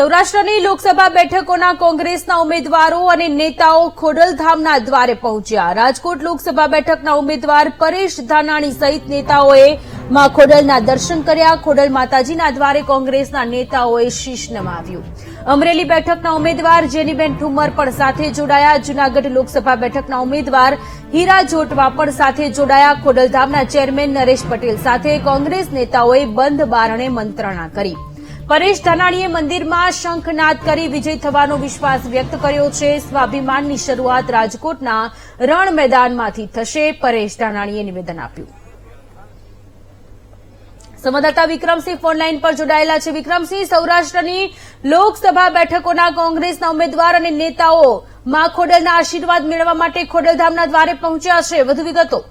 સૌરાષ્ટ્રની લોકસભા બેઠકોના કોંગ્રેસના ઉમેદવારો અને નેતાઓ ખોડલધામના દ્વારે પહોંચ્યા। રાજકોટ લોકસભા બેઠકના ઉમેદવાર પરેશ ધાનાણી સહિત નેતાઓએ માં ખોડલના દર્શન કર્યા। ખોડલ માતાજીના દ્વારે કોંગ્રેસના નેતાઓએ શીશ નમાવ્યું। અમરેલી બેઠકના ઉમેદવાર જેનીબેન ઠુમ્મર પણ સાથે જોડાયા। જૂનાગઢ લોકસભા બેઠકના ઉમેદવાર હીરા જોટવા પણ સાથે જોડાયા। ખોડલધામના ચેરમેન નરેશ પટેલ સાથે કોંગ્રેસ નેતાઓએ બંધ બારણે મંત્રણા કરી। પરેશ ધાનાણીએ મંદિરમાં શંખનાદ કરી વિજય થવાનો વિશ્વાસ વ્યક્ત કર્યો છે। સ્વાભિમાનની શરૂઆત રાજકોટના રણ મેદાનમાંથી થશે, પરેશ ધાનાણીએ નિવેદન આપ્યું। સંવાદદાતા વિક્રમસિંહ ફોનલાઈન પર જોડાયેલા છે। વિક્રમસિંહ, સૌરાષ્ટ્રની લોકસભા બેઠકોના કોંગ્રેસના ઉમેદવાર અને નેતાઓ માં ખોડલના આશીર્વાદ મેળવવા માટે ખોડલધામના દ્વારે પહોંચ્યા છે। વધુ વિગતો।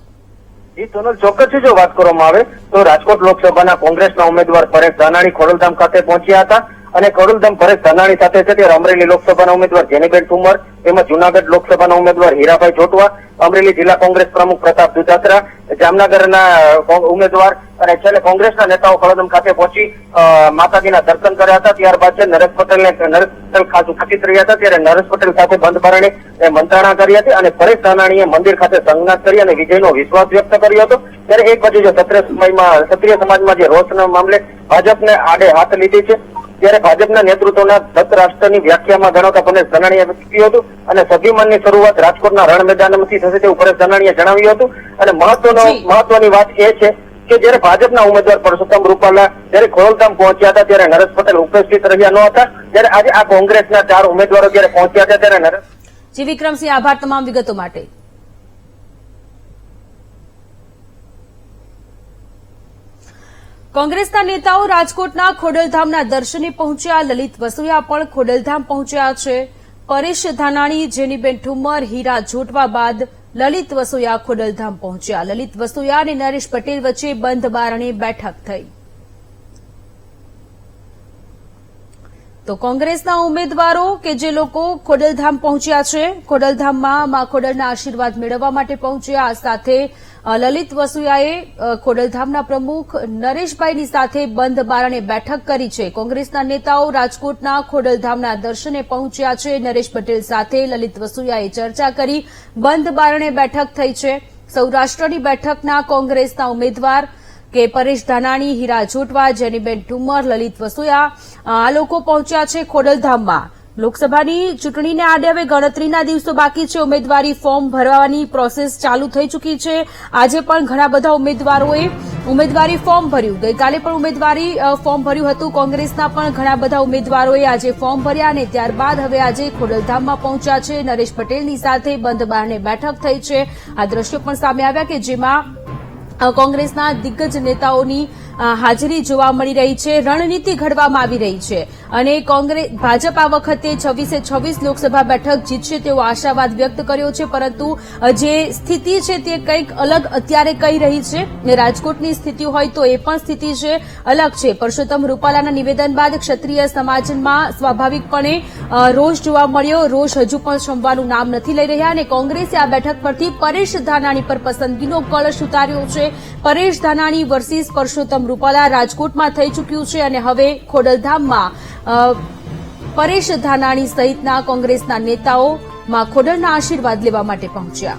સોનલ, ચોક્કસથી જો વાત કરવામાં આવે તો રાજકોટ લોકસભાના કોંગ્રેસના ઉમેદવાર પરેશ ધાનાણી ખોડલધામ ખાતે પહોંચ્યા હતા અને ખોડલધામ પરેશ ધાનાણી સાથે છે ત્યારે અમરેલી લોકસભાના ઉમેદવાર જેનીબેન ઠુમ્મર, તેમજ જૂનાગઢ લોકસભાના ઉમેદવાર હીરાભાઈ જોટવા, અમરેલી જિલ્લા કોંગ્રેસ પ્રમુખ પ્રતાપ દુધાત્રા, જામનગરના ઉમેદવાર અને છેલ્લે કોંગ્રેસના નેતાઓ ખોડલધામ ખાતે પહોંચી માતાજીના દર્શન કર્યા હતા। ત્યારબાદ છે નરેશ પટેલ ખાસ ઉપસ્થિત રહ્યા હતા ત્યારે નરેશ પટેલ સાથે બંધ બારણે મંત્રણા કરી હતી અને પરેશ ધાનાણીએ મંદિર ખાતે સંજ્ઞાત કરી અને વિજયનો વિશ્વાસ વ્યક્ત કર્યો હતો। ત્યારે એક બાજુ જો ક્ષત્રિય સમાજમાં જે રોષના મામલે ભાજપને આડે હાથ લીધી છે, ત્યારે ભાજપના નેતૃત્વના દત્ત રાષ્ટ્રની વ્યાખ્યામાં ગણાવતા પરેશ ધાનાણીએ કહ્યું હતું અને સ્વાભિમાનની શરૂઆત રાજકોટના રણ મેદાનમાંથી થશે તેવું પરેશ ધાનાણીએ જણાવ્યું હતું। અને મહત્વની વાત એ છે કે જ્યારે ભાજપના ઉમેદવાર પરસોત્તમ રૂપાલા જ્યારે ખોડલધામ પહોંચ્યા હતા ત્યારે નરેશ પટેલ ઉપસ્થિત રહ્યા ન હતા। ત્યારે આજે આ કોંગ્રેસના 4 ઉમેદવારો જ્યારે પહોંચ્યા હતા ત્યારે જી વિક્રમસિંહ, આભાર તમામ વિગતો માટે। કોંગ્રેસના નેતાઓ રાજકોટના ખોડલધામના દર્શને પહોંચ્યા। લલિત વસોયા પણ ખોડલધામ પહોંચ્યા છે। પરેશ ધાનાણી, જેનીબેન ઠુમ્મર, હીરા જોટવા બાદ લલિત વસોયા ખોડલધામ પહોંચ્યા। લલિત વસોયા અને નરેશ પટેલ વચ્ચે બંધ બારણે બેઠક થઈ। તો કોંગ્રેસના ઉમેદવારો કે જે લોકો ખોડલધામ પહોંચ્યા છે, ખોડલધામમાં માં ખોડલના આશીર્વાદ મેળવવા માટે પહોંચ્યા। આ સાથે લલિત વસોયાએ ખોડલધામના પ્રમુખ નરેશભાઈની સાથે બંધ બારણે બેઠક કરી છે। કોંગ્રેસના નેતાઓ રાજકોટના ખોડલધામના દર્શને પહોંચ્યા છે। નરેશ પટેલ સાથે લલિત વસોયાએ ચર્ચા કરી, બંધ બારણે બેઠક થઈ છે। સૌરાષ્ટ્રની બેઠકના કોંગ્રેસના ઉમેદવાર કે પરેશ ધાનાણી, હીરા જોટવા, જેનીબેન ઠુમ્મર, લલિત વસોયા આ લોકો પહોંચ્યા છે ખોડલધામમાં। લોકસભાની ચૂંટણીને આડે હવે ગણતરીના દિવસો બાકી છે। ઉમેદવારી ફોર્મ ભરવાની પ્રોસેસ ચાલુ થઈ ચૂકી છે। આજે પણ ઘણા બધા ઉમેદવારોએ ઉમેદવારી ફોર્મ ભર્યું। ગઈકાલે પણ ઉમેદવારી ફોર્મ ભર્યું હતું। કોંગ્રેસના પણ ઘણા બધા ઉમેદવારોએ આજે ફોર્મ ભર્યા અને ત્યારબાદ હવે આજે ખોડલધામમાં પહોંચ્યા છે। નરેશ પટેલની સાથે બંધ બારણે બેઠક થઈ છે। આ દ્રશ્યો પણ સામે આવ્યા કે જેમાં કોંગ્રેસના દિગ્ગજ નેતાઓની હાજરી જોવા મળી રહી છે। રણનીતિ ઘડવામાં આવી રહી છે અને ભાજપ આ વખતે 26 લોકસભા બેઠક જીતશે તેવો આશાવાદ વ્યક્ત કર્યો છે, પરંતુ જે સ્થિતિ છે તે કંઈક અલગ અત્યારે કહી રહી છે। રાજકોટની સ્થિતિ હોય તો એ પણ સ્થિતિ છે અલગ છે। પરસોત્તમ રૂપાલાના નિવેદન બાદ ક્ષત્રિય સમાજમાં સ્વાભાવિકપણે રોષ જોવા મળ્યો। રોષ હજુ પણ શમવાનું નામ નથી લઈ રહ્યા અને કોંગ્રેસે આ બેઠક પરથી પરેશ ધાનાણી પર પસંદગીનો કળશ ઉતાર્યો છે। પરેશ ધાનાણી વર્સિસ પરસોત્તમ રૂપાલા રાજકોટમાં થઈ ચૂક્યું છે અને હવે ખોડલધામમાં પરેશ ધાનાણી સહિતના કોંગ્રેસના નેતાઓ માં ખોડલના આશીર્વાદ લેવા માટે પહોંચ્યા।